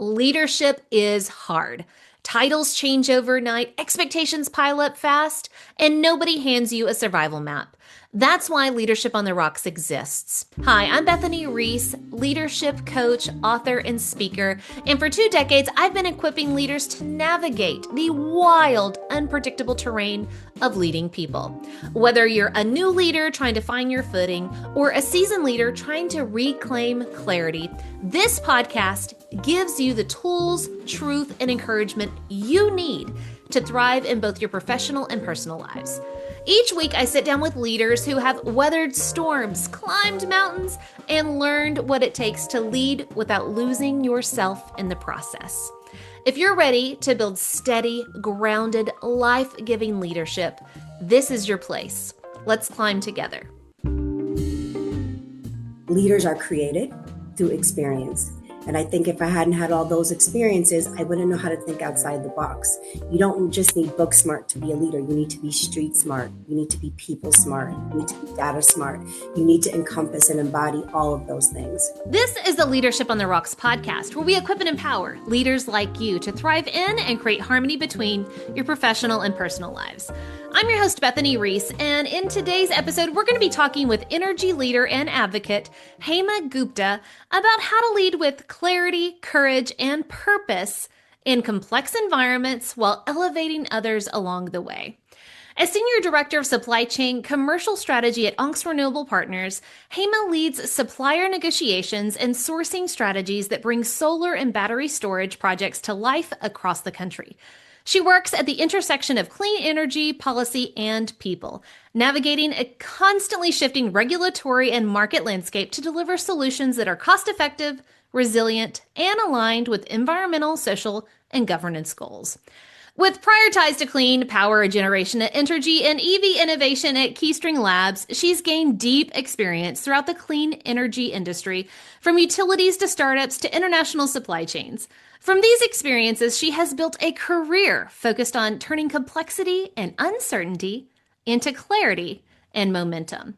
Leadership is hard. Titles change overnight, expectations pile up fast, and nobody hands you a survival map. That's why Leadership on the Rocks exists. Hi, I'm Bethany Reese, leadership coach, author, and speaker. And for 2 decades, I've been equipping leaders to navigate the wild, unpredictable terrain of leading people. Whether you're a new leader trying to find your footing or a seasoned leader trying to reclaim clarity, this podcast gives you the tools, truth, and encouragement you need to thrive in both your professional and personal lives. Each week, I sit down with leaders who have weathered storms, climbed mountains, and learned what it takes to lead without losing yourself in the process. If you're ready to build steady, grounded, life-giving leadership, this is your place. Let's climb together. Leaders are created through experience. And I think if I hadn't had all those experiences, I wouldn't know how to think outside the box. You don't just need book smart to be a leader. You need to be street smart. You need to be people smart. You need to be data smart. You need to encompass and embody all of those things. This is the Leadership on the Rocks podcast, where we equip and empower leaders like you to thrive in and create harmony between your professional and personal lives. I'm your host, Bethany Reese, and in today's episode, we're going to be talking with energy leader and advocate Hema Gupta about how to lead with clarity, courage, and purpose in complex environments while elevating others along the way. As Senior Director of Supply Chain Commercial Strategy at Onx Renewable Partners, Hema leads supplier negotiations and sourcing strategies that bring solar and battery storage projects to life across the country. She works at the intersection of clean energy, policy, and people, navigating a constantly shifting regulatory and market landscape to deliver solutions that are cost-effective, resilient, and aligned with environmental, social, and governance goals. With prior ties to clean power generation at Entergy and EV innovation at Keystring Labs, she's gained deep experience throughout the clean energy industry, from utilities to startups to international supply chains. From these experiences, she has built a career focused on turning complexity and uncertainty into clarity and momentum.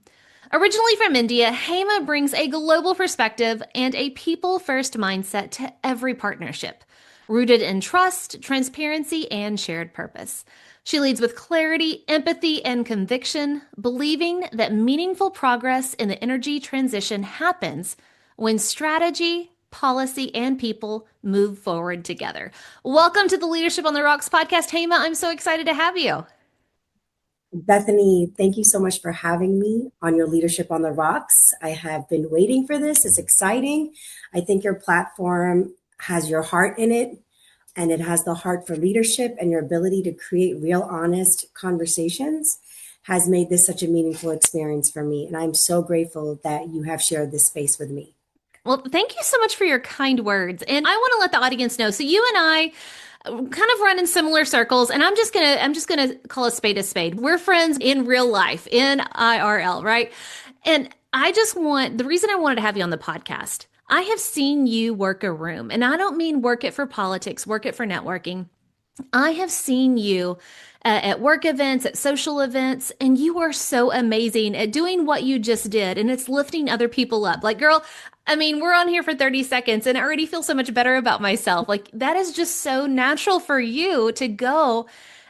Originally from India, Hema brings a global perspective and a people-first mindset to every partnership, rooted in trust, transparency, and shared purpose. She leads with clarity, empathy, and conviction, believing that meaningful progress in the energy transition happens when strategy, policy, and people move forward together. Welcome to the Leadership on the Rocks podcast, Hema. I'm so excited to have you. Bethany, thank you so much for having me on your Leadership on the Rocks. I have been waiting for this. It's exciting. I think your platform has your heart in it, and it has the heart for leadership, and your ability to create real, honest conversations has made this such a meaningful experience for me. And I'm so grateful that you have shared this space with me. Well, thank you so much for your kind words. And I want to let the audience know. So you and I kind of run in similar circles, and I'm just gonna call a spade. We're friends in real life, in IRL, right? And the reason I wanted to have you on the podcast, I have seen you work a room, and I don't mean work it for politics, work it for networking. I have seen you at work events, at social events, and you are so amazing at doing what you just did, and it's lifting other people up. Like, girl, I mean, we're on here for 30 seconds, and I already feel so much better about myself. Like, that is just so natural for you to go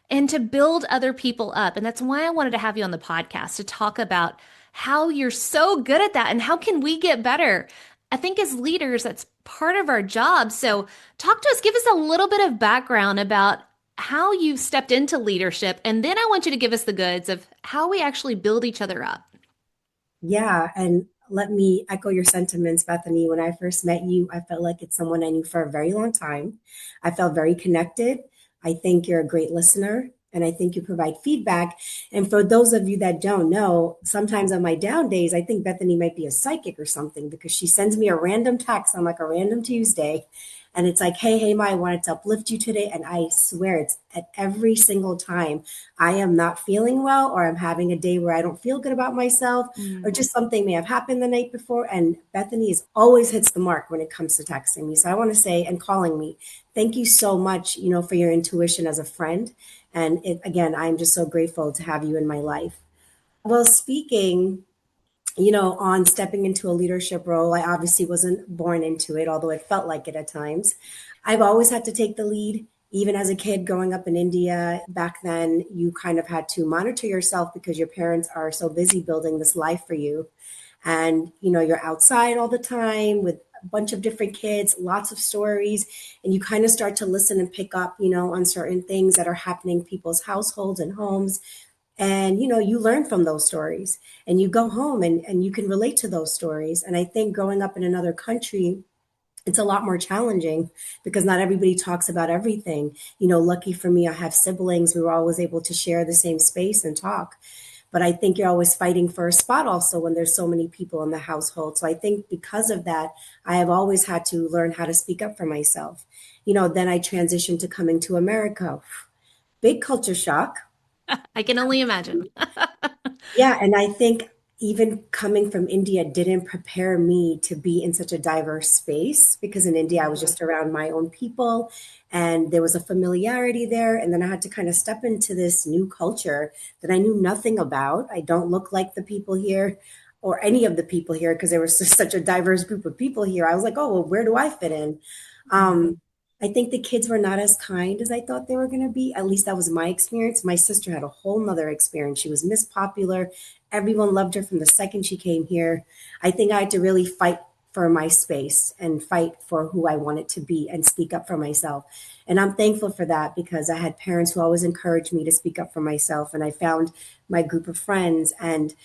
and to build other people up. And that's why I wanted to have you on the podcast to talk about how you're so good at that and how can we get better. I think as leaders, that's part of our job. So talk to us, give us a little bit of background about how you stepped into leadership. And then I want you to give us the goods of how we actually build each other up. Yeah. And let me echo your sentiments, Bethany. When I first met you, I felt like it's someone I knew for a very long time. I felt very connected. I think you're a great listener, and I think you provide feedback. And for those of you that don't know, sometimes on my down days, I think Bethany might be a psychic or something, because she sends me a random text on like a random Tuesday. And it's like, hey, Hema, I wanted to uplift you today. And I swear it's at every single time I am not feeling well, or I'm having a day where I don't feel good about myself, or just something may have happened the night before. And Bethany always hits the mark when it comes to texting me. So I want to say, and calling me, thank you so much, for your intuition as a friend. And again, I'm just so grateful to have you in my life. Well, speaking on stepping into a leadership role. I obviously wasn't born into it, although it felt like it at times. I've always had to take the lead. Even as a kid growing up in India, back then, you kind of had to monitor yourself because your parents are so busy building this life for you. And, you're outside all the time with a bunch of different kids, lots of stories, and you kind of start to listen and pick up, on certain things that are happening in people's households and homes, and you learn from those stories, and you go home and you can relate to those stories. And I think growing up in another country, it's a lot more challenging because not everybody talks about everything. Lucky for me, I have siblings. We were always able to share the same space and talk. But I think you're always fighting for a spot also when there's so many people in the household. So I think because of that, I have always had to learn how to speak up for myself. Then I transitioned to coming to America. Big culture shock. I can only imagine. Yeah, and I think even coming from India didn't prepare me to be in such a diverse space, because in India I was just around my own people and there was a familiarity there. And then I had to kind of step into this new culture that I knew nothing about. I don't look like the people here or any of the people here because there was such a diverse group of people here. I was like, oh, well, where do I fit in? Um, I think the kids were not as kind as I thought they were going to be. At least that was my experience. My sister had a whole nother experience. She was Miss Popular. Everyone loved her from the second she came here. I think I had to really fight for my space and fight for who I wanted to be and speak up for myself. And I'm thankful for that because I had parents who always encouraged me to speak up for myself. And I found my group of friends, and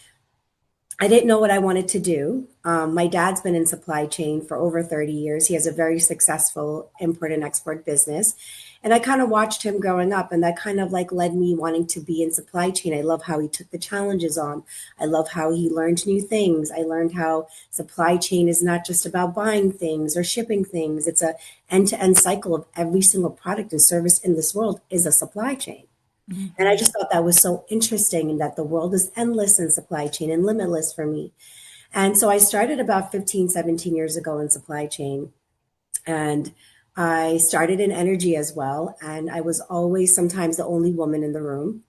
I didn't know what I wanted to do. My dad's been in supply chain for over 30 years. He has a very successful import and export business. And I kind of watched him growing up, and that kind of like led me wanting to be in supply chain. I love how he took the challenges on. I love how he learned new things. I learned how supply chain is not just about buying things or shipping things. It's a end-to-end cycle of every single product and service in this world is a supply chain. And I Mhm. just thought that was so interesting, and that the world is endless in supply chain and limitless for me. And so I started about 15, 17 years ago in supply chain. And I started in energy as well. And I was always sometimes the only woman in the room.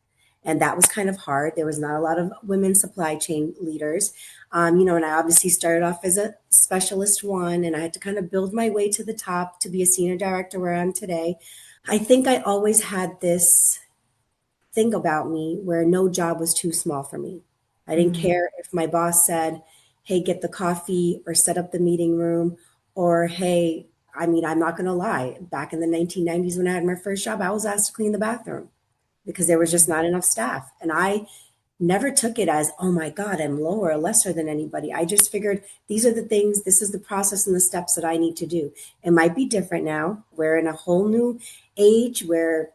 And that was kind of hard. There was not a lot of women supply chain leaders. And I obviously started off as a specialist one, and I had to kind of build my way to the top to be a senior director where I am today. I think I always had this thing about me where no job was too small for me. I didn't Mhm. care if my boss said, hey, get the coffee or set up the meeting room, or hey, I'm not going to lie. Back in the 1990s when I had my first job, I was asked to clean the bathroom because there was just not enough staff. And I never took it as, oh my God, I'm lower or lesser than anybody. I just figured these are the things, this is the process and the steps that I need to do. It might be different now. We're in a whole new age where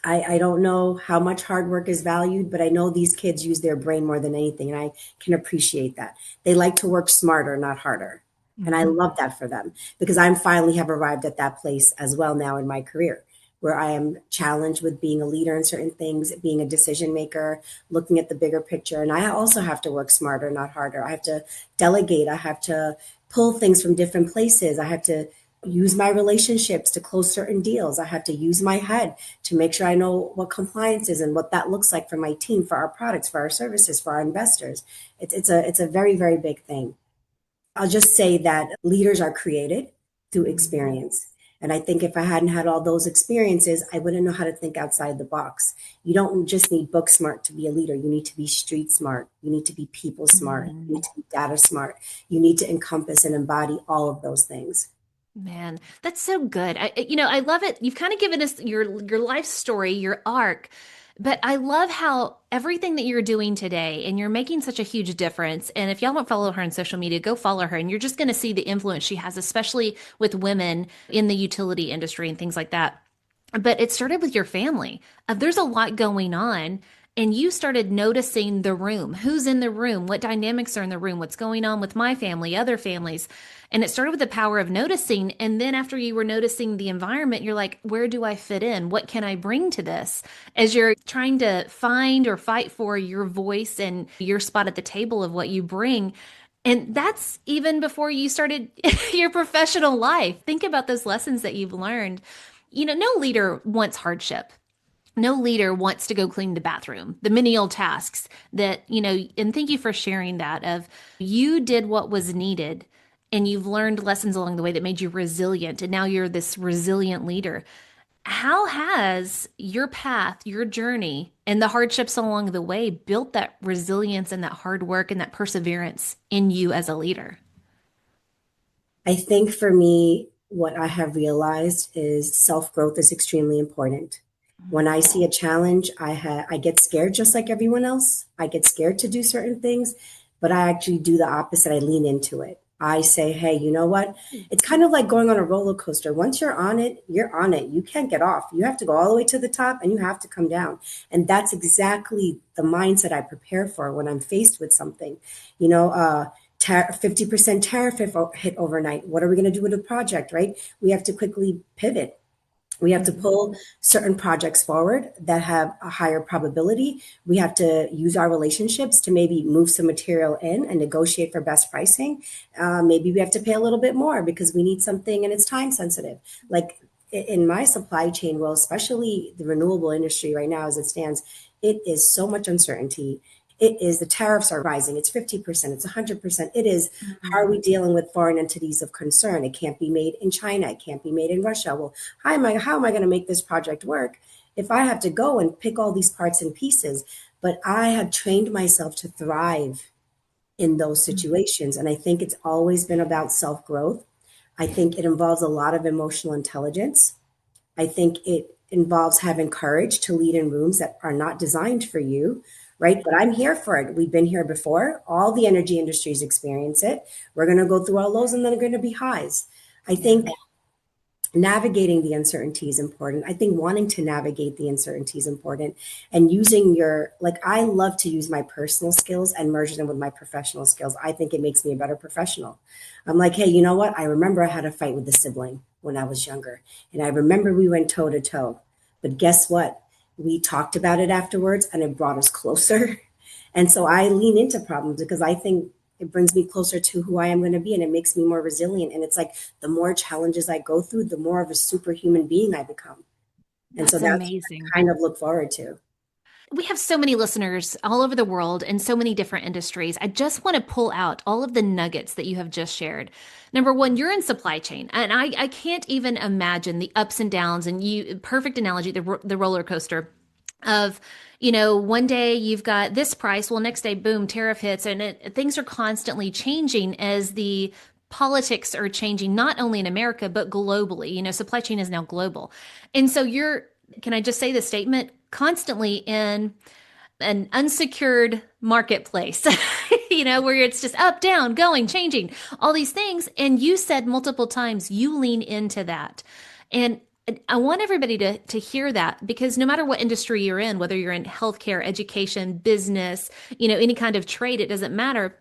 I don't know how much hard work is valued, but I know these kids use their brain more than anything, and I can appreciate that. They like to work smarter, not harder. And I Mhm. love that for them because I'm finally have arrived at that place as well now in my career where I am challenged with being a leader in certain things, being a decision maker, looking at the bigger picture. And I also have to work smarter, not harder. I have to delegate. I have to pull things from different places. I have to use my relationships to close certain deals. I have to use my head to make sure I know what compliance is and what that looks like for my team, for our products, for our services, for our investors. It's a very, very big thing. I'll just say that leaders are created through Mhm. experience. And I think if I hadn't had all those experiences, I wouldn't know how to think outside the box. You don't just need book smart to be a leader. You need to be street smart. You need to be people smart. You Mhm. need to be data smart. You need to encompass and embody all of those things. Man, that's so good. I love it. You've kind of given us your life story, your arc, but I love how everything that you're doing today, and you're making such a huge difference. And if y'all don't follow her on social media, go follow her, and you're just going to see the influence she has, especially with women in the utility industry and things like that. But it started with your family. There's a lot going on, and you started noticing the room, who's in the room, what dynamics are in the room, what's going on with my family, other families. And it started with the power of noticing. And then after you were noticing the environment, you're like, where do I fit in? What can I bring to this? As you're trying to find or fight for your voice and your spot at the table of what you bring. And that's even before you started your professional life. Think about those lessons that you've learned. No leader wants hardship. no leader wants to go clean the bathroom, the menial tasks that, and thank you for sharing that of you did what was needed and you've learned lessons along the way that made you resilient. And now you're this resilient leader. How has your path, your journey, and the hardships along the way built that resilience and that hard work and that perseverance in you as a leader? I think for me, what I have realized is self growth is extremely important. When I see a challenge, I get scared just like everyone else. I get scared to do certain things, but I actually do the opposite. I lean into it. I say, hey, you know what? It's kind of like going on a roller coaster. Once you're on it, you're on it. You can't get off. You have to go all the way to the top and you have to come down. And that's exactly the mindset I prepare for when I'm faced with something. You know, 50% tariff hit overnight. What are we going to do with the project, right? We have to quickly pivot. We have to pull certain projects forward that have a higher probability. We have to use our relationships to maybe move some material in and negotiate for best pricing. Maybe we have to pay a little bit more because we need something and it's time sensitive. Like in my supply chain, well, especially the renewable industry right now as it stands, it is so much uncertainty. It is the tariffs are rising. It's 50%, it's 100%. It is, how are we dealing with foreign entities of concern? It can't be made in China. It can't be made in Russia. Well, how am I going to make this project work if I have to go and pick all these parts and pieces? But I have trained myself to thrive in those situations. And I think it's always been about self growth. I think it involves a lot of emotional intelligence. I think it involves having courage to lead in rooms that are not designed for you, right? But I'm here for it. We've been here before. All the energy industries experience it. We're going to go through our lows and then there are going to be highs. I think navigating the uncertainty is important. I think wanting to navigate the uncertainty is important and using I love to use my personal skills and merge them with my professional skills. I think it makes me a better professional. I'm like, hey, you know what? I remember I had a fight with a sibling when I was younger. And I remember we went toe to toe. But guess what? We talked about it afterwards and it brought us closer. And so I lean into problems because I think it brings me closer to who I am going to be and it makes me more resilient. And it's like the more challenges I go through, the more of a superhuman being I become. And so That's that's what amazing. I kind of look forward to. We have so many listeners all over the world in so many different industries. I just want to pull out all of the nuggets that you have just shared. Number one, you're in supply chain, and I can't even imagine the ups and downs. And you, perfect analogy, the roller coaster of, one day you've got this price, well, next day, boom, tariff hits, and things are constantly changing as the politics are changing, not only in America, but globally. Supply chain is now global. And so can I just say the statement, constantly in an unsecured marketplace, where it's just up, down, going, changing, all these things. And you said multiple times you lean into that. And I want everybody to hear that because no matter what industry you're in, whether you're in healthcare, education, business, any kind of trade, it doesn't matter.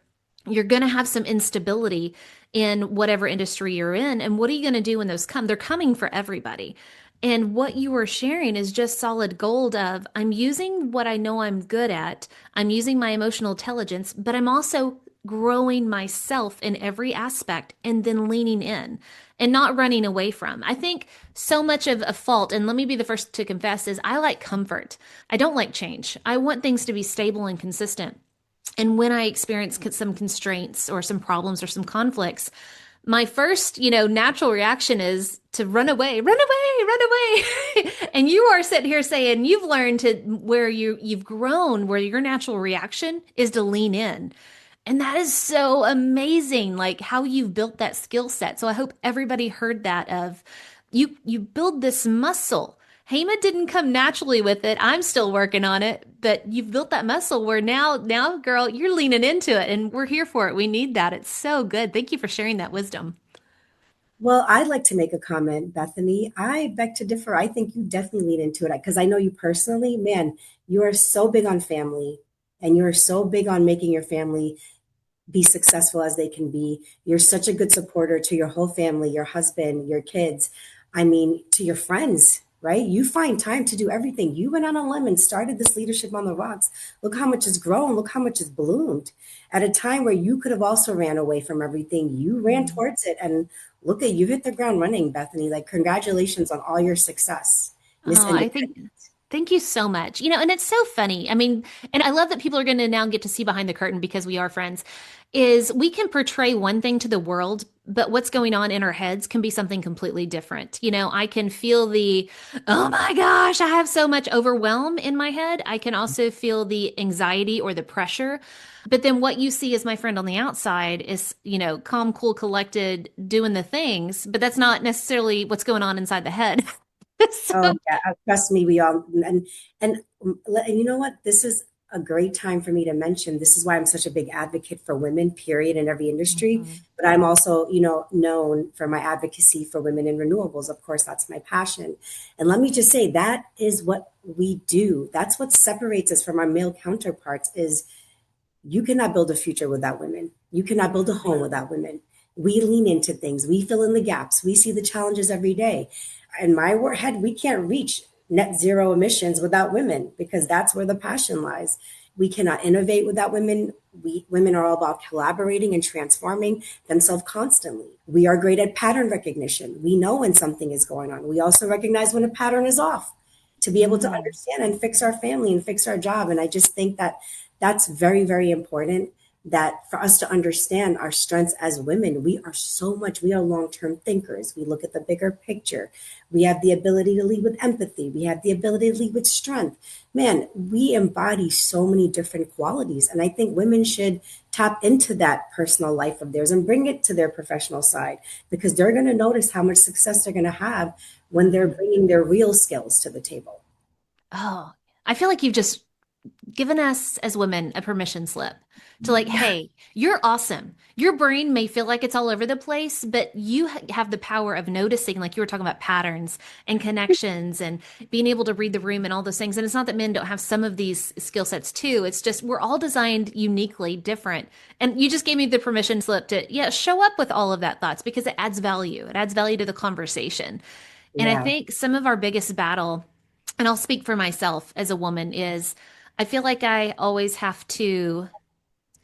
You're going to have some instability in whatever industry you're in. And what are you going to do when those come? They're coming for everybody. And what you were sharing is just solid gold of I'm using what I know I'm good at. I'm using my emotional intelligence, but I'm also growing myself in every aspect and then leaning in and not running away from. I think so much of a fault, and let me be the first to confess, is I like comfort. I don't like change. I want things to be stable and consistent. And when I experience some constraints or some problems or some conflicts, my first, natural reaction is to run away, run away, run away. And you are sitting here saying you've learned to where you've grown, where your natural reaction is to lean in. And that is so amazing, like how you've built that skill set. So I hope everybody heard that of you build this muscle. Hema didn't come naturally with it. I'm still working on it, but you've built that muscle where now, girl, you're leaning into it and we're here for it. We need that. It's so good. Thank you for sharing that wisdom. Well, I'd like to make a comment, Bethany. I beg to differ. I think you definitely lean into it because I know you personally, man, you are so big on family and you're so big on making your family be successful as they can be. You're such a good supporter to your whole family, your husband, your kids. I mean, to your friends, right? You find time to do everything. You went on a limb and started this leadership on the rocks. Look how much has grown. Look how much has bloomed. At a time where you could have also ran away from everything, you ran towards it. And look at you hit the ground running, Bethany. Like, congratulations on all your success, Miss Oh, I think Independent. Thank you so much. And it's so funny. I mean, and I love that people are going to now get to see behind the curtain because we are friends, is we can portray one thing to the world, but what's going on in our heads can be something completely different. I can feel oh my gosh, I have so much overwhelm in my head. I can also feel the anxiety or the pressure. But then what you see as my friend on the outside is, calm, cool, collected, doing the things, but that's not necessarily what's going on inside the head. Oh So, yeah, trust me, we all and you know what? This is a great time for me to mention. This is why I'm such a big advocate for women, period, in every industry. Mhm. But I'm also, known for my advocacy for women in renewables. Of course, that's my passion. And let me just say that is what we do. That's what separates us from our male counterparts is you cannot build a future without women. You cannot build a home without women. We lean into things. We fill in the gaps. We see the challenges every day. In my head, we can't reach net zero emissions without women because that's where the passion lies. We cannot innovate without women. Women are all about collaborating and transforming themselves constantly. We are great at pattern recognition. We know when something is going on. We also recognize when a pattern is off to be able to Mm. understand and fix our family and fix our job. And I just think that that's very, very important that for us to understand our strengths as women, we are long-term thinkers. We look at the bigger picture. We have the ability to lead with empathy. We have the ability to lead with strength. Man, we embody so many different qualities. And I think women should tap into that personal life of theirs and bring it to their professional side because they're going to notice how much success they're going to have when they're Mhm. bringing their real skills to the table. Oh, I feel like you've just given us as women a permission slip to like, hey, you're awesome. Your brain may feel like it's all over the place, but you have the power of noticing, like you were talking about patterns and connections and being able to read the room and all those things. And it's not that men don't have some of these skill sets too. It's just we're all designed uniquely different. And you just gave me the permission slip to, yeah, show up with all of that thoughts because it adds value. It adds value to the conversation. And I Yeah. think some of our biggest battle, and I'll speak for myself as a woman, is I feel like I always have to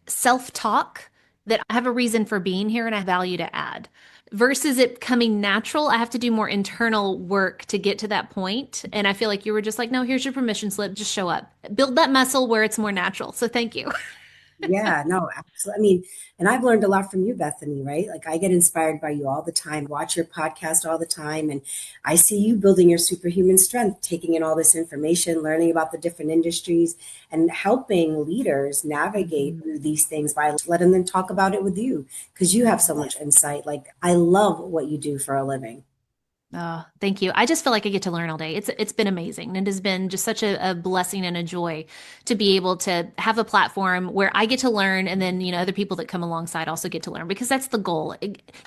self-talk that I have a reason for being here and I have value to add. Versus it coming natural, I have to do more internal work to get to that point. And I feel like you were just like, no, here's your permission slip, just show up. Build that muscle where it's more natural. So thank you. Yeah, no, absolutely. I mean, and I've learned a lot from you, Bethany, right? Like I get inspired by you all the time, watch your podcast all the time. And I see you building your superhuman strength, taking in all this information, learning about the different industries and helping leaders navigate Mhm. through these things by letting them talk about it with you because you have so much insight. Like I love what you do for a living. Oh, thank you. I just feel like I get to learn all day. It's been amazing. And it has been just such a blessing and a joy to be able to have a platform where I get to learn and then, other people that come alongside also get to learn because that's the goal.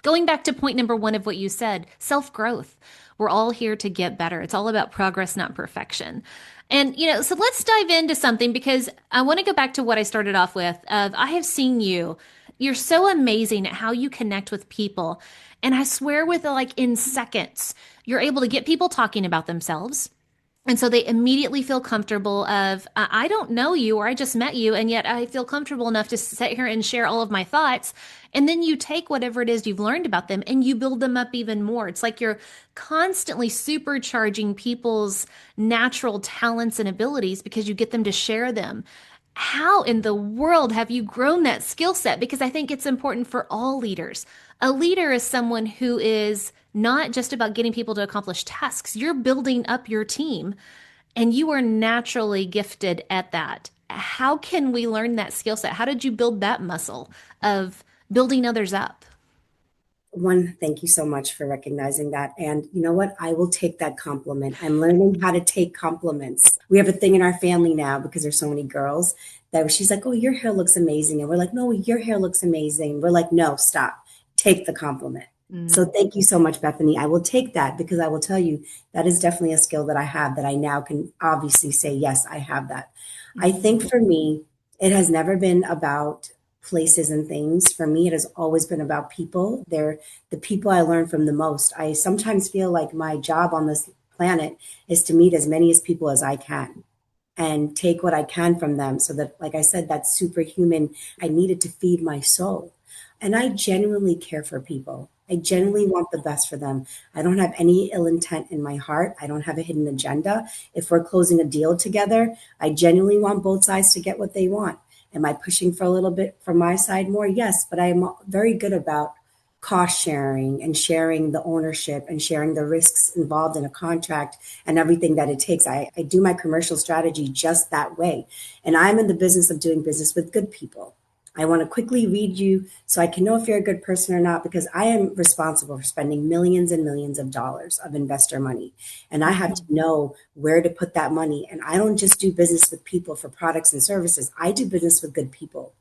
Going back to point number one of what you said, self-growth. We're all here to get better. It's all about progress, not perfection. And, so let's dive into something because I want to go back to what I started off with of I have seen you. You're so amazing at how you connect with people. And I swear with like in seconds, you're able to get people talking about themselves. And so they immediately feel comfortable of, I don't know you or I just met you, and yet I feel comfortable enough to sit here and share all of my thoughts. And then you take whatever it is you've learned about them and you build them up even more. It's like you're constantly supercharging people's natural talents and abilities because you get them to share them. How in the world have you grown that skill set? Because I think it's important for all leaders. A leader is someone who is not just about getting people to accomplish tasks. You're building up your team and you are naturally gifted at that. How can we learn that skill set? How did you build that muscle of building others up? One, thank you so much for recognizing that. And you know what? I will take that compliment. I'm learning how to take compliments. We have a thing in our family now because there's so many girls that she's like, "Oh, your hair looks amazing." And we're like, "No, your hair looks amazing." We're like, "No, stop. Take the compliment." So Mm. thank you so much, Bethany. I will take that because I will tell you that is definitely a skill that I have that I now can obviously say, yes, I have that. I think Mhm. for me, it has never been about places and things. For me, it has always been about people. They're the people I learn from the most. I sometimes feel like my job on this planet is to meet as many as people as I can and take what I can from them so that, like I said, that superhuman, I needed to feed my soul. And I genuinely care for people. I genuinely want the best for them. I don't have any ill intent in my heart. I don't have a hidden agenda. If we're closing a deal together, I genuinely want both sides to get what they want. Am I pushing for a little bit from my side more? Yes, but I am very good about cost sharing and sharing the ownership and sharing the risks involved in a contract and everything that it takes. I do my commercial strategy just that way. And I'm in the business of doing business with good people. I want to quickly read you so I can know if you're a good person or not, because I am responsible for spending millions and millions of dollars of investor money. And I have to know where to put that money. And I don't just do business with people for products and services. I do business with good people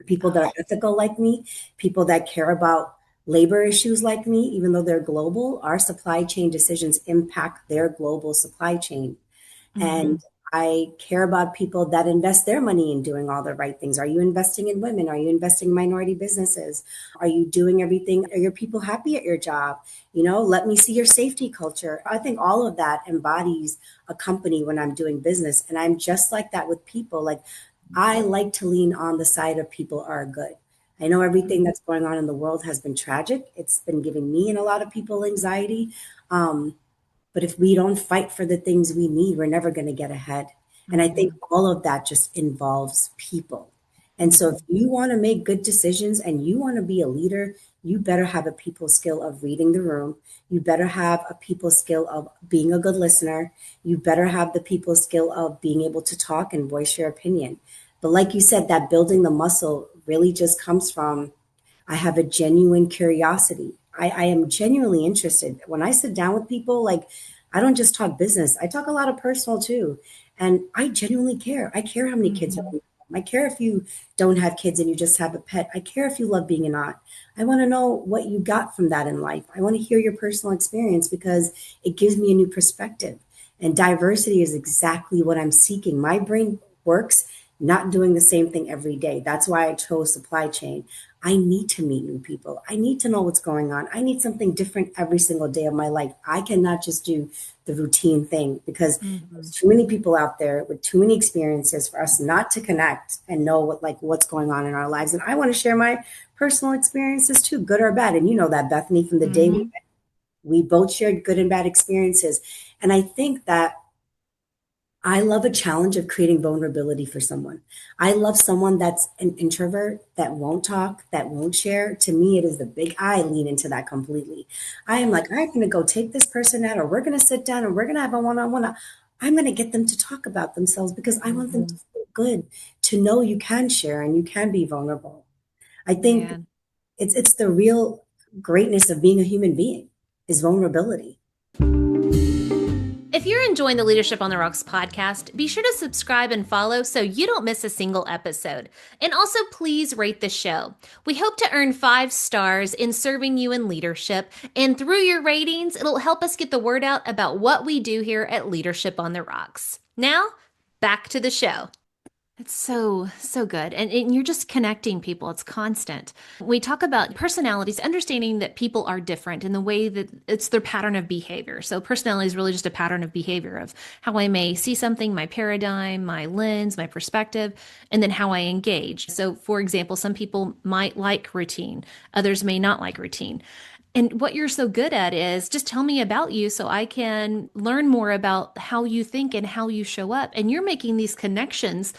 that are ethical like me, people that care about labor issues like me, even though they're global. Our supply chain decisions impact their global supply chain. Mm-hmm. And I care about people that invest their money in doing all the right things. Are you investing in women? Are you investing in minority businesses? Are you doing everything? Are your people happy at your job? Let me see your safety culture. I think all of that embodies a company when I'm doing business. And I'm just like that with people. Like, I like to lean on the side of people are good. I know everything that's going on in the world has been tragic. It's been giving me and a lot of people anxiety. Um, but if we don't fight for the things we need, we're never going to get ahead. And I think Mm-hmm. all of that just involves people. And so if you want to make good decisions and you want to be a leader, you better have a people skill of reading the room. You better have a people skill of being a good listener. You better have the people skill of being able to talk and voice your opinion. But like you said, that building the muscle really just comes from I have a genuine curiosity. I am genuinely interested. When I sit down with people, like I don't just talk business, I talk a lot of personal too. And I genuinely care. I care how many kids are Mm-hmm. in your home. I care if you don't have kids and you just have a pet. I care if you love being an aunt. I want to know what you got from that in life. I want to hear your personal experience because it gives me a new perspective. And diversity is exactly what I'm seeking. My brain works not doing the same thing every day. That's why I chose supply chain. I need to meet new people. I need to know what's going on. I need something different every single day of my life. I cannot just do the routine thing because Mm-hmm. there's too many people out there with too many experiences for us not to connect and know what's going on in our lives. And I want to share my personal experiences too, good or bad. And you know that, Bethany, from the day Mm-hmm. we both shared good and bad experiences. And I think that I love a challenge of creating vulnerability for someone. I love someone that's an introvert, that won't talk, that won't share. To me, it is the big I lean into that completely. I am like, I'm going to go take this person out, or we're going to sit down and we're going to have a one on one. I'm going to get them to talk about themselves because I want them Mm-hmm. to feel good, to know you can share and you can be vulnerable. I think Man. it's the real greatness of being a human being is vulnerability. If you're enjoying the Leadership on the Rocks podcast, be sure to subscribe and follow so you don't miss a single episode. And also, please rate the show. We hope to earn 5 stars in serving you in leadership. And through your ratings, it'll help us get the word out about what we do here at Leadership on the Rocks. Now, back to the show. It's so good. And you're just connecting people. It's constant. We talk about personalities, understanding that people are different in the way that it's their pattern of behavior. So personality is really just a pattern of behavior of how I may see something, my paradigm, my lens, my perspective, and then how I engage. So for example, some people might like routine, others may not like routine. And what you're so good at is just tell me about you so I can learn more about how you think and how you show up. And you're making these connections,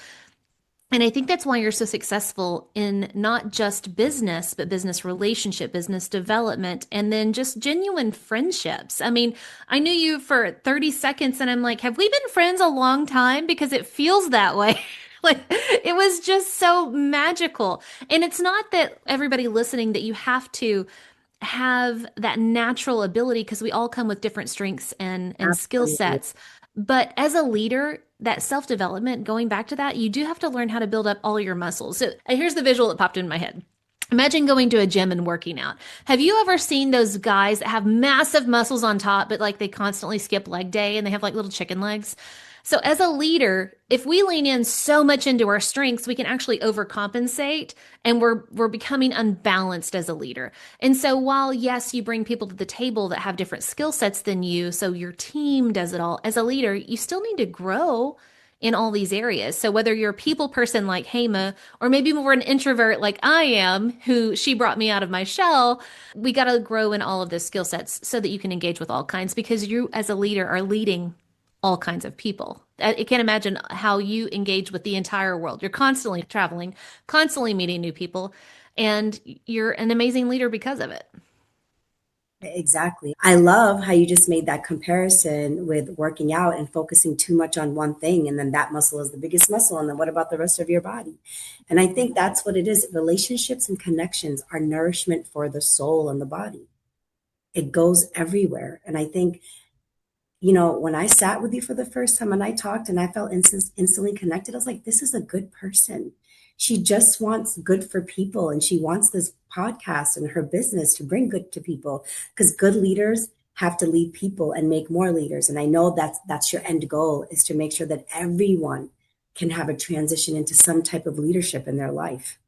and I think that's why you're so successful in not just business, but business relationship, business development, and then just genuine friendships. I mean, I knew you for 30 seconds and I'm like, have we been friends a long time? Because it feels that way. Like it was just so magical. And it's not that everybody listening that you have to have that natural ability because we all come with different strengths and skill Absolutely. sets. But as a leader, that self development, going back to that, you do have to learn how to build up all your muscles. So here's the visual that popped in my head. Imagine going to a gym and working out. Have you ever seen those guys that have massive muscles on top, but like they constantly skip leg day and they have like little chicken legs? So as a leader, if we lean in so much into our strengths, we can actually overcompensate and we're becoming unbalanced as a leader. And so while yes, you bring people to the table that have different skill sets than you, so your team does it all, as a leader, you still need to grow in all these areas. So whether you're a people person like Hema, or maybe more an introvert like I am, who she brought me out of my shell, we got to grow in all of those skill sets so that you can engage with all kinds, because you as a leader are leading all kinds of people. I can't imagine how you engage with the entire world. You're constantly traveling, constantly meeting new people, and you're an amazing leader because of it. Exactly. I love how you just made that comparison with working out and focusing too much on one thing. And then that muscle is the biggest muscle. And then what about the rest of your body? And I think that's what it is. Relationships and connections are nourishment for the soul and the body. It goes everywhere. And I think, when I sat with you for the first time and I talked and I felt instantly connected, I was like, this is a good person. She just wants good for people. And she wants this podcast and her business to bring good to people, because good leaders have to lead people and make more leaders. And I know that's your end goal, is to make sure that everyone can have a transition into some type of leadership in their life.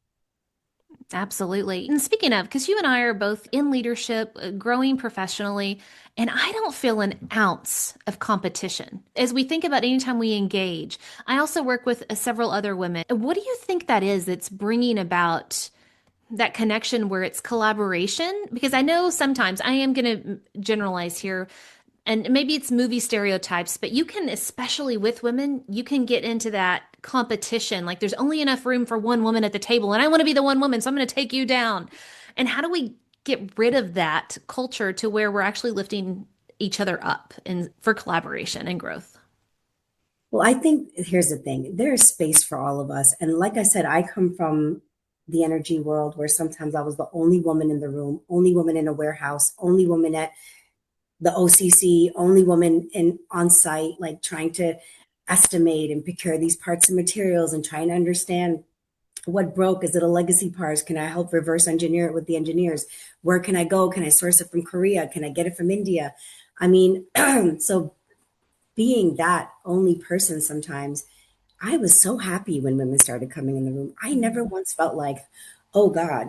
Absolutely. And speaking of, because you and I are both in leadership, growing professionally, and I don't feel an ounce of competition. As we think about anytime we engage, I also work with several other women. What do you think that is that's bringing about that connection where it's collaboration? Because I know sometimes I am going to generalize here, and maybe it's movie stereotypes, but you can, especially with women, you can get into that competition. Like there's only enough room for one woman at the table, and I want to be the one woman, so I'm going to take you down. And how do we get rid of that culture to where we're actually lifting each other up and for collaboration and growth? Well, I think here's the thing, there is space for all of us. And like I said, I come from the energy world where sometimes I was the only woman in the room, only woman in a warehouse, only woman at the OCC, only woman in on site, like trying to estimate and procure these parts and materials and trying to understand what broke. Is it a legacy part? Can I help reverse engineer it with the engineers? Where can I go? Can I source it from Korea? Can I get it from India? I mean, so being that only person sometimes, I was so happy when women started coming in the room. I never once felt like, oh God,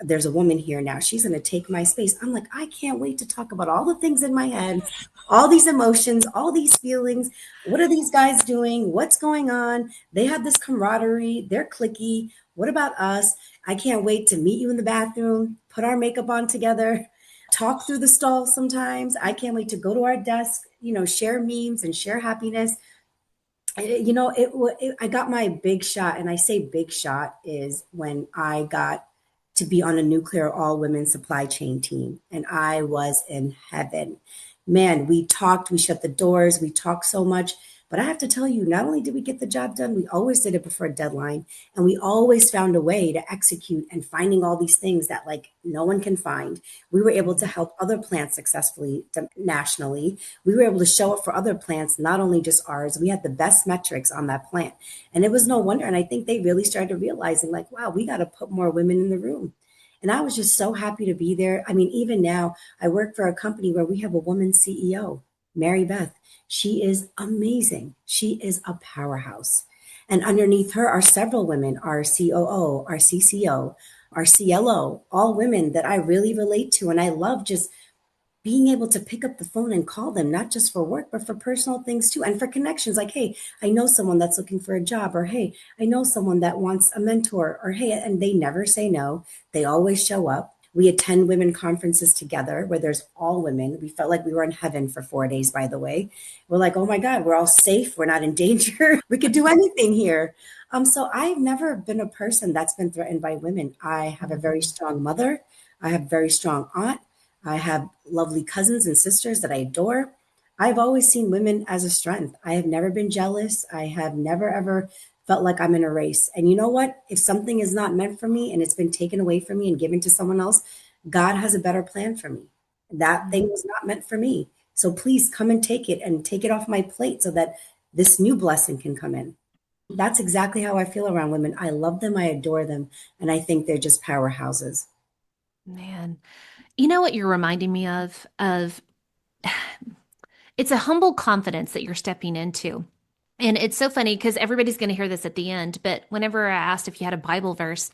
there's a woman here now. She's going to take my space. I'm like, I can't wait to talk about all the things in my head, all these emotions, all these feelings. What are these guys doing? What's going on? They have this camaraderie. They're clicky. What about us? I can't wait to meet you in the bathroom, put our makeup on together, talk through the stall sometimes. I can't wait to go to our desk, share memes and share happiness. I got my big shot, and I say big shot is when I got to be on a nuclear all women supply chain team, and I was in heaven. Man, we talked, we shut the doors, we talked so much. But I have to tell you, not only did we get the job done, we always did it before a deadline, and we always found a way to execute, and finding all these things that like no one can find. We were able to help other plants successfully nationally. We were able to show up for other plants, not only just ours. We had the best metrics on that plant. And it was no wonder. And I think they really started realizing, like, wow, we got to put more women in the room. And I was just so happy to be there. I mean, even now, I work for a company where we have a woman CEO, Mary Beth. She is amazing. She is a powerhouse. And underneath her are several women, our COO, our CCO, our CLO, all women that I really relate to. And I love just being able to pick up the phone and call them, not just for work, but for personal things too. And for connections, like, hey, I know someone that's looking for a job, or hey, I know someone that wants a mentor, or hey, and they never say no. They always show up. We attend women conferences together where there's all women. We felt like we were in heaven for 4 days, by the way. We're like, oh my God, we're all safe. We're not in danger. We could do anything here. So I've never been a person that's been threatened by women. I have a very strong mother. I have a very strong aunt. I have lovely cousins and sisters that I adore. I've always seen women as a strength. I have never been jealous. I have never, ever felt like I'm in a race. And you know what? If something is not meant for me and it's been taken away from me and given to someone else, God has a better plan for me. That thing was not meant for me. So please come and take it, and take it off my plate so that this new blessing can come in. That's exactly how I feel around women. I love them. I adore them. And I think they're just powerhouses. Man, you know what you're reminding me of it's a humble confidence that you're stepping into. And it's so funny because everybody's going to hear this at the end, but whenever I asked if you had a Bible verse,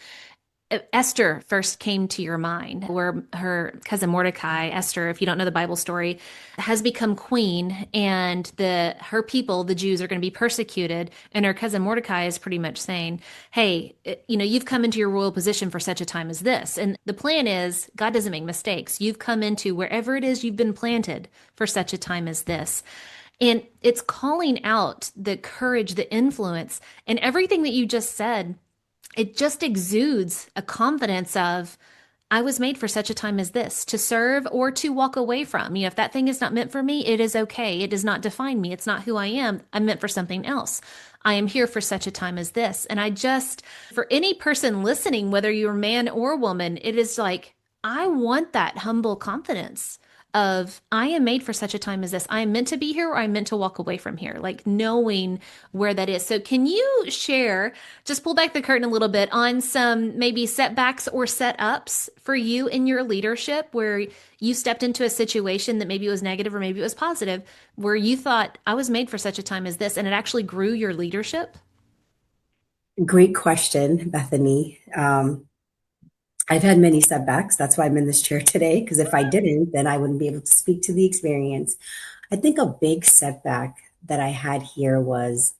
Esther first came to your mind, where her cousin Mordecai, Esther, if you don't know the Bible story, has become queen, and the her people, the Jews, are going to be persecuted, and her cousin Mordecai is pretty much saying, "Hey, you've come into your royal position for such a time as this." And the plan is, God doesn't make mistakes. You've come into wherever it is you've been planted for such a time as this. And it's calling out the courage, the influence, and everything that you just said. It just exudes a confidence of, I was made for such a time as this, to serve or to walk away from. If that thing is not meant for me, it is okay. It does not define me. It's not who I am. I'm meant for something else. I am here for such a time as this. And I just, for any person listening, whether you're man or woman, it is like, I want that humble confidence of, I am made for such a time as this. I am meant to be here, or I'm meant to walk away from here, like knowing where that is. So can you share, just pull back the curtain a little bit on some maybe setbacks or setups for you in your leadership, where you stepped into a situation that maybe was negative or maybe it was positive, where you thought, I was made for such a time as this, and it actually grew your leadership? Great question, Bethany. I've had many setbacks. That's why I'm in this chair today, because if I didn't, then I wouldn't be able to speak to the experience. I think a big setback that I had here was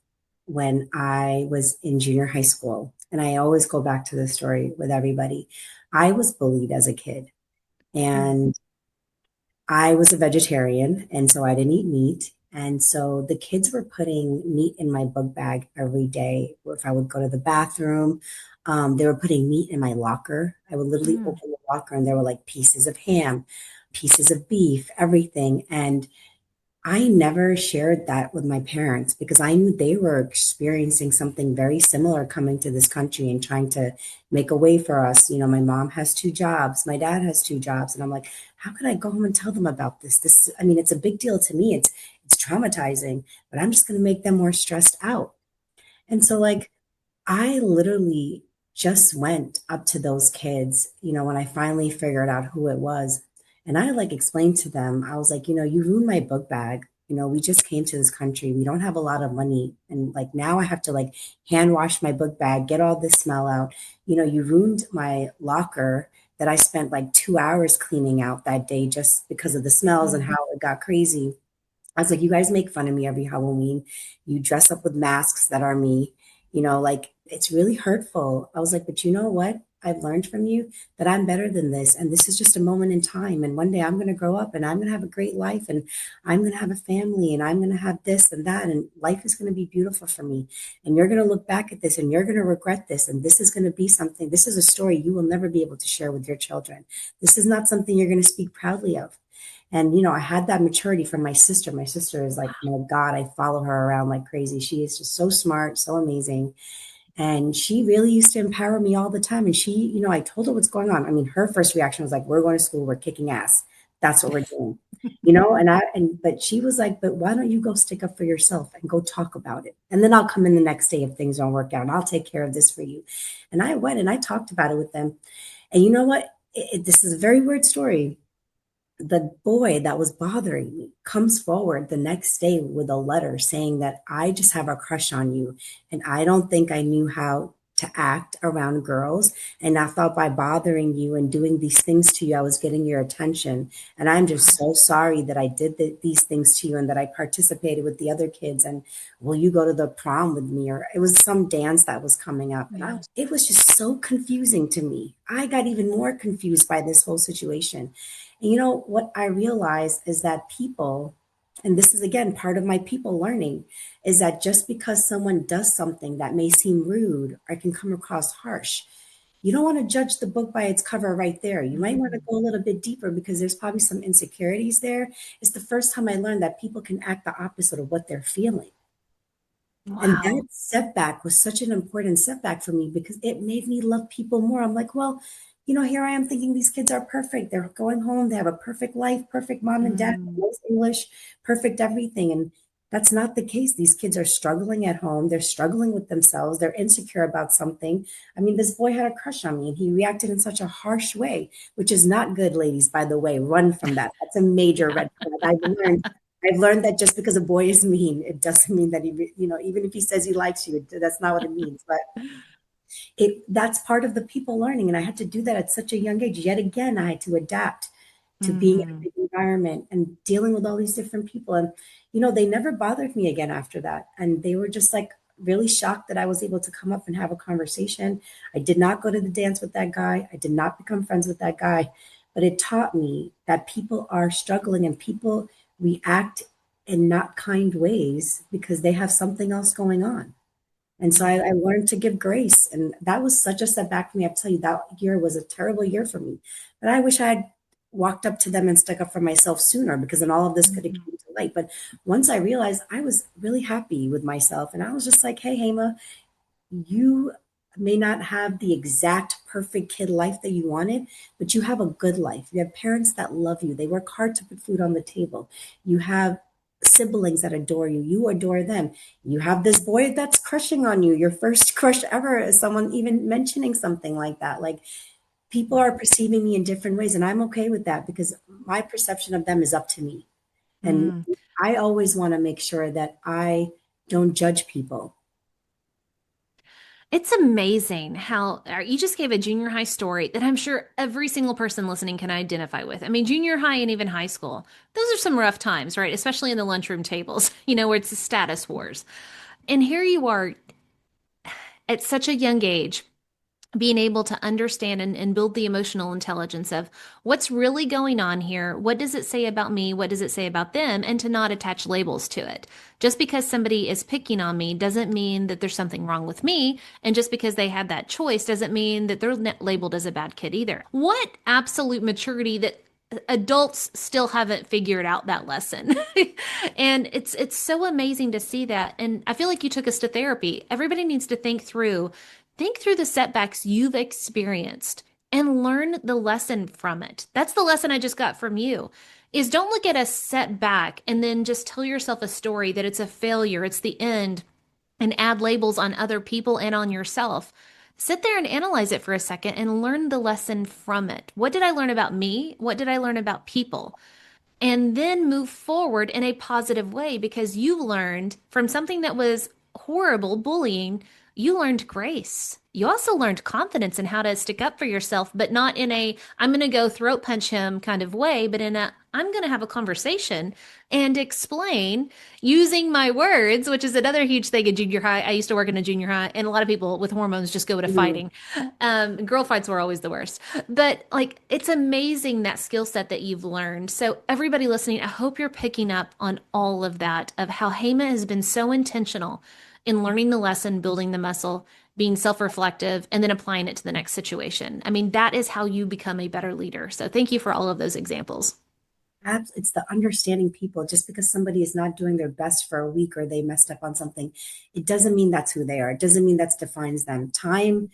when I was in junior high school. And I always go back to this story with everybody. I was bullied as a kid, Mm. and I was a vegetarian, and so I didn't eat meat. And so the kids were putting meat in my book bag every day. If I would go to the bathroom, they were putting meat in my locker. I would literally Mm. open the locker, and there were like pieces of ham, pieces of beef, everything. And I never shared that with my parents because I knew they were experiencing something very similar coming to this country and trying to make a way for us. My mom has two jobs, my dad has two jobs, and I'm like, how could I go home and tell them about this? I mean, it's a big deal to me. It's traumatizing, but I'm just going to make them more stressed out. And so, like, I literally just went up to those kids, when I finally figured out who it was. And I like explained to them, I was like, you ruined my book bag. We just came to this country. We don't have a lot of money. And like now I have to like hand wash my book bag, get all this smell out. You ruined my locker that I spent like 2 hours cleaning out that day just because of the smells and Mm. how it got crazy. I was like, you guys make fun of me every Halloween. You dress up with masks that are me, like it's really hurtful. I was like, but you know what? I've learned from you that I'm better than this. And this is just a moment in time. And one day I'm going to grow up and I'm going to have a great life and I'm going to have a family and I'm going to have this and that. And life is going to be beautiful for me. And you're going to look back at this and you're going to regret this. And this is going to be something, this is a story you will never be able to share with your children. This is not something you're going to speak proudly of. And, I had that maturity from my sister. My sister is like, my God, I follow her around like crazy. She is just so smart, so amazing. And she really used to empower me all the time. And she, I told her what's going on. I mean, her first reaction was like, we're going to school, we're kicking ass. That's what we're doing. But she was like, but why don't you go stick up for yourself and go talk about it? And then I'll come in the next day if things don't work out and I'll take care of this for you. And I went and I talked about it with them. And you know what? This is a very weird story. The boy that was bothering me comes forward the next day with a letter saying that I just have a crush on you. And I don't think I knew how to act around girls. And I thought by bothering you and doing these things to you, I was getting your attention. And I'm just so sorry that I did these things to you and that I participated with the other kids. And will you go to the prom with me? Or it was some dance that was coming up. Yeah. It was just so confusing to me. I got even more confused by this whole situation. And what I realized is that people, and this is again part of my people learning, is that just because someone does something that may seem rude or can come across harsh, you don't want to judge the book by its cover right there. You might want to Mm. go a little bit deeper because there's probably some insecurities there. It's the first time I learned that people can act the opposite of what they're feeling. And Wow. that setback was such an important setback for me because it made me love people more. I'm like, well, here I am thinking these kids are perfect. They're going home. They have a perfect life, perfect mom and dad, Mm. knows English, perfect everything. And that's not the case. These kids are struggling at home. They're struggling with themselves. They're insecure about something. I mean, this boy had a crush on me and he reacted in such a harsh way, which is not good, ladies, by the way. Run from that. That's a major Yeah. red flag. I've learned that just because a boy is mean, it doesn't mean that even if he says he likes you, that's not what it means. But That's part of the people learning. And I had to do that at such a young age. Yet again, I had to adapt to being in a Hmm. big environment and dealing with all these different people. And, they never bothered me again after that. And they were just like really shocked that I was able to come up and have a conversation. I did not go to the dance with that guy. I did not become friends with that guy. But it taught me that people are struggling and people react in not kind ways because they have something else going on. And so I learned to give grace. And that was such a setback for me. I tell you, that year was a terrible year for me. But I wish I had walked up to them and stuck up for myself sooner, because then all of this could have Mhm. came to light. But once I realized, I was really happy with myself. And I was just like, hey, Hema, you may not have the exact perfect kid life that you wanted, but you have a good life. You have parents that love you. They work hard to put food on the table. You have siblings that adore you. You adore them. You have this boy that's crushing on you. Your first crush ever is someone even mentioning something like that. Like, people are perceiving me in different ways, and I'm okay with that because my perception of them is up to me. And Mm. I always want to make sure that I don't judge people. It's amazing how you just gave a junior high story that I'm sure every single person listening can identify with. I mean, junior high and even high school, those are some rough times, right? Especially in the lunchroom tables, where it's the status wars. And here you are at such a young age, being able to understand and build the emotional intelligence of what's really going on here. What does it say about me? What does it say about them? And to not attach labels to it. Just because somebody is picking on me doesn't mean that there's something wrong with me. And just because they had that choice doesn't mean that they're labeled as a bad kid either. What absolute maturity that adults still haven't figured out that lesson. And it's so amazing to see that. And I feel like you took us to therapy. Everybody needs to think through the setbacks you've experienced and learn the lesson from it. That's the lesson I just got from you. Is don't look at a setback and then just tell yourself a story that it's a failure, it's the end, and add labels on other people and on yourself. Sit there and analyze it for a second and learn the lesson from it. What did I learn about me? What did I learn about people? And then move forward in a positive way, because you learned from something that was horrible, bullying. You learned grace. You also learned confidence in how to stick up for yourself, but not in a I'm going to go throat punch him kind of way, but in a I'm going to have a conversation and explain using my words, which is another huge thing in junior high. I used to work in a junior high, and a lot of people with hormones just go to Mhm. fighting. Girl fights were always the worst. But like, it's amazing that skill set that you've learned. So, everybody listening, I hope you're picking up on all of that, of how Hema has been so intentional in learning the lesson, building the muscle, being self reflective, and then applying it to the next situation. I mean, that is how you become a better leader. So, thank you for all of those examples. It's the understanding people. Just because somebody is not doing their best for a week or they messed up on something, it doesn't mean that's who they are. It doesn't mean that defines them. Time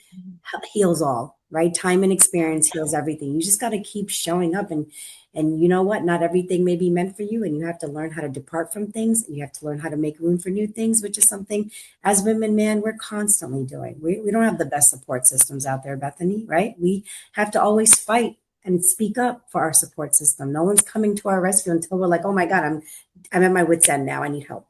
heals all, right? Time and experience heals everything. You just got to keep showing up, and you know what? Not everything may be meant for you, and you have to learn how to depart from things, and you have to learn how to make room for new things, which is something as women, man, we're constantly doing. We don't have the best support systems out there, Bethany, right? We have to always fight and speak up for our support system. No one's coming to our rescue until we're like, oh my God, I'm at my wit's end now. I need help.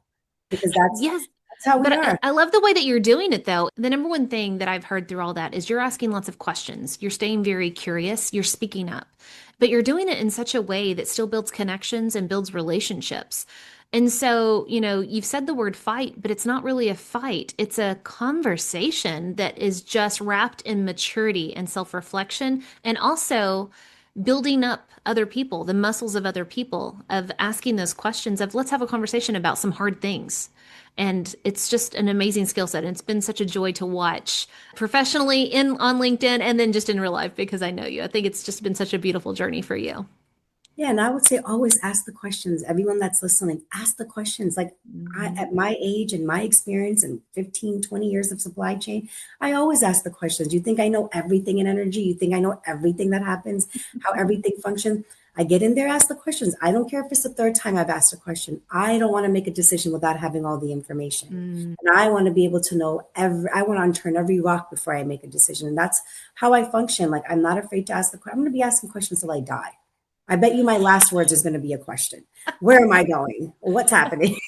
Because Yes, that's how we but I, are. I love the way that you're doing it, though. The number one thing that I've heard through all that is you're asking lots of questions. You're staying very curious. You're speaking up, but you're doing it in such a way that still builds connections and builds relationships. And so, you've said the word fight, but it's not really a fight. It's a conversation that is just wrapped in maturity and self-reflection, and also building up other people, the muscles of other people, of asking those questions of let's have a conversation about some hard things. And it's just an amazing skill set. And it's been such a joy to watch professionally in on LinkedIn and then just in real life, because I know you. I think it's just been such a beautiful journey for you. Yeah, and I would say always ask the questions. Everyone that's listening, ask the questions. Like, Mhm. at my age and my experience and 15, 20 years of supply chain, I always ask the questions. You think I know everything in energy? You think I know everything that happens, how everything functions? I get in there, ask the questions. I don't care if it's the third time I've asked a question. I don't want to make a decision without having all the information. Mm. And I want to be able to know I want to unturn every rock before I make a decision. And that's how I function. Like, I'm not afraid to ask I'm going to be asking questions till I die. I bet you my last words is going to be a question. Where am I going? What's happening?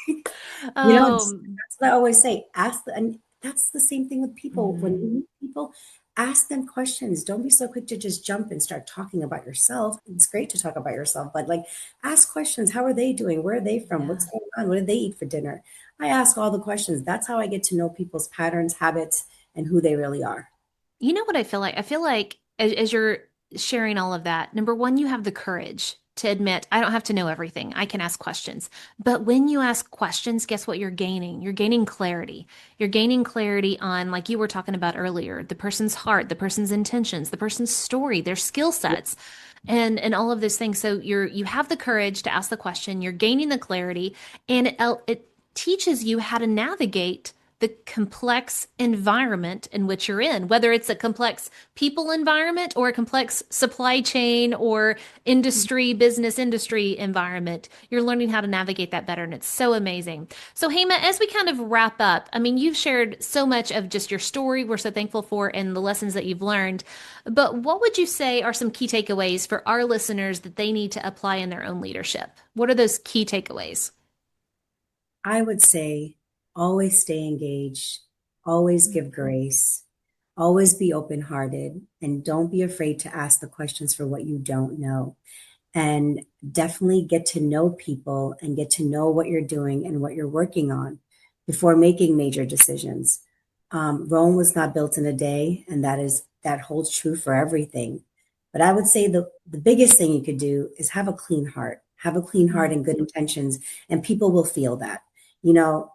Oh, That's what I always say. Ask and That's the same thing with people. When you Mm, meet people, ask them questions. Don't be so quick to just jump and start talking about yourself. It's great to talk about yourself, but like ask questions. How are they doing? Where are they from? What's yeah. going on? What did they eat for dinner? I ask all the questions. That's how I get to know people's patterns, habits, and who they really are. You know what I feel like? I feel like as you're sharing all of that, number one, you have the courage to admit, I don't have to know everything. I can ask questions. But when you ask questions, guess what you're gaining? You're gaining clarity. You're gaining clarity on, like you were talking about earlier, the person's heart, the person's intentions, the person's story, their skill sets, and all of those things. So you have the courage to ask the question, you're gaining the clarity, and it teaches you how to navigate the complex environment in which you're in, whether it's a complex people environment or a complex supply chain or business industry environment. You're learning how to navigate that better. And it's so amazing. So, Hema, as we kind of wrap up, I mean, you've shared so much of just your story. We're so thankful for and the lessons that you've learned. But what would you say are some key takeaways for our listeners that they need to apply in their own leadership? What are those key takeaways? I would say always stay engaged, always give grace, always be open hearted, and don't be afraid to ask the questions for what you don't know. And definitely get to know people and get to know what you're doing and what you're working on before making major decisions. Rome was not built in a day, and that holds true for everything. But I would say the biggest thing you could do is have a clean heart Mm, and good intentions, and people will feel that. You know,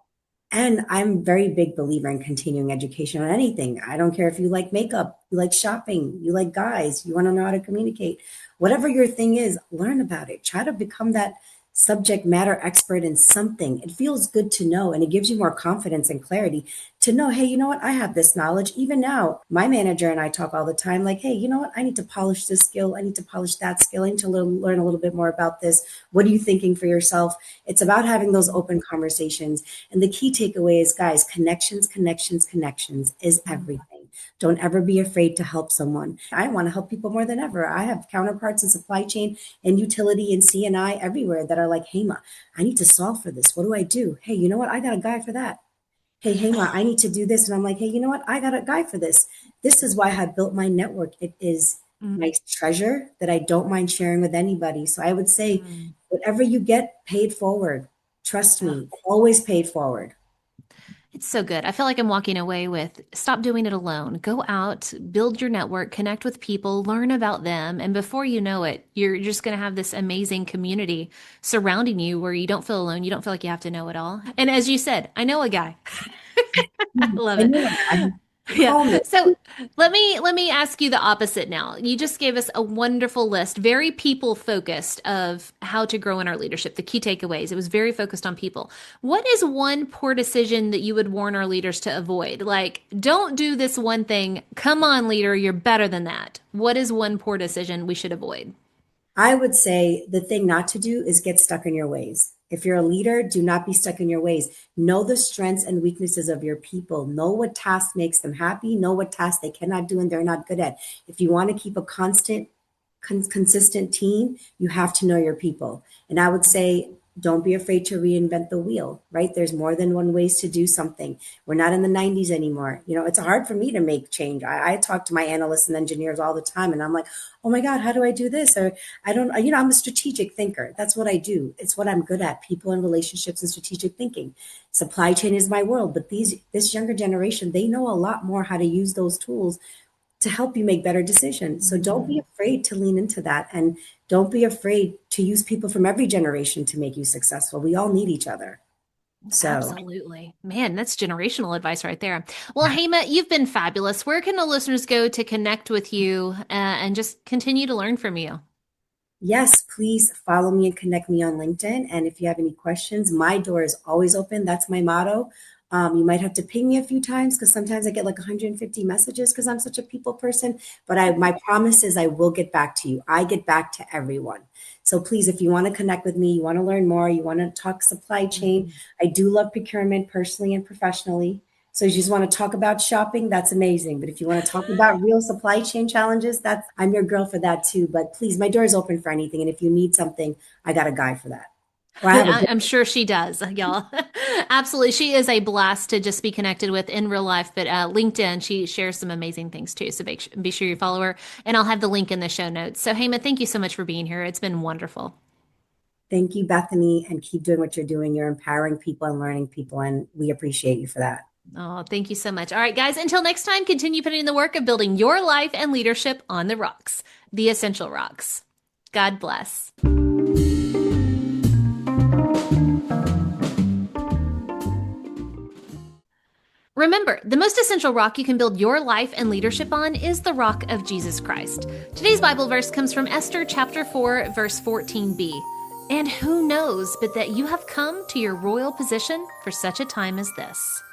and I'm a very big believer in continuing education on anything. I don't care if you like makeup, you like shopping, you like guys, you want to know how to communicate. Whatever your thing is, learn about it. Try to become that subject matter expert in something. It feels good to know and it gives you more confidence and clarity to know, hey, you know what? I have this knowledge. Even now, my manager and I talk all the time like, hey, you know what? I need to polish this skill. I need to polish that skill. I need to learn a little bit more about this. What are you thinking for yourself? It's about having those open conversations. And the key takeaway is, guys, connections, connections, connections is mm, everything. Don't ever be afraid to help someone. I want to help people more than ever. I have counterparts in supply chain and utility and CNI everywhere that are like, hey, Ma, I need to solve for this. What do I do? Hey, you know what? I got a guy for that. Hey, Ma, I need to do this. And I'm like, hey, you know what? I got a guy for this. This is why I built my network. It is mm, my treasure that I don't mind sharing with anybody. So I would say, mm. whatever you get, paid forward. Trust Oh, me, always paid forward. it's so good. I feel like I'm walking away with stop doing it alone. Go out, build your network, connect with people, learn about them. And before you know it, you're just going to have this amazing community surrounding you where you don't feel alone. You don't feel like you have to know it all. And as you said, I know a guy. I love I it. know a guy. Yeah. Call me. So let me ask you the opposite now. You just gave us a wonderful list, very people focused of how to grow in our leadership, the key takeaways. It was very focused on people. What is one poor decision that you would warn our leaders to avoid? Like, don't do this one thing. Come on, leader, you're better than that. What is one poor decision we should avoid? I would say the thing not to do is get stuck in your ways. If you're a leader, do not be stuck in your ways. Know the strengths and weaknesses of your people. Know what task makes them happy. Know what tasks they cannot do and they're not good at. If you want to keep a consistent team, you have to know your people. And I would say, don't be afraid to reinvent the wheel, right? There's more than one ways to do something. We're not in the 90s anymore. You know, it's hard for me to make change. I talk to my analysts and engineers all the time, and I'm like, oh my God, how do I do this? Or I don't, you know, I'm a strategic thinker. That's what I do. It's what I'm good at, people and relationships and strategic thinking. Supply chain is my world, but this younger generation, they know a lot more how to use those tools to help you make better decisions. So don't be Mm. afraid to lean into that. And don't be afraid to use people from every generation to make you successful. We all need each other. So, Absolutely. Man, that's generational advice right there. Well, Hema, you've been fabulous. Where can the listeners go to connect with you and just continue to learn from you? yes, please follow me and connect me on LinkedIn. And if you have any questions, my door is always open. That's my motto. You might have to ping me a few times because sometimes I get like 150 messages because I'm such a people person. But my promise is I will get back to you. I get back to everyone. So please, if you want to connect with me, you want to learn more, you want to talk supply chain. Mhm. I do love procurement personally and professionally. So if you just want to talk about shopping, that's amazing. But if you want to talk about real supply chain challenges, that's I'm your girl for that too. But please, my door is open for anything. And if you need something, I got a guy for that. Well, I have a good, I'm sure she does, y'all. Absolutely. She is a blast to just be connected with in real life, but LinkedIn, she shares some amazing things too. So be sure you follow her, and I'll have the link in the show notes. So, Hema, thank you so much for being here. It's been wonderful. thank you, Bethany, and keep doing what you're doing. You're empowering people and learning people, and we appreciate you for that. Oh, thank you so much. All right, guys, until next time, continue putting in the work of building your life and leadership on the rocks, the essential rocks. God bless. Remember, the most essential rock you can build your life and leadership on is the rock of Jesus Christ. Today's Bible verse comes from Esther chapter 4, verse 14b. And who knows but that you have come to your royal position for such a time as this.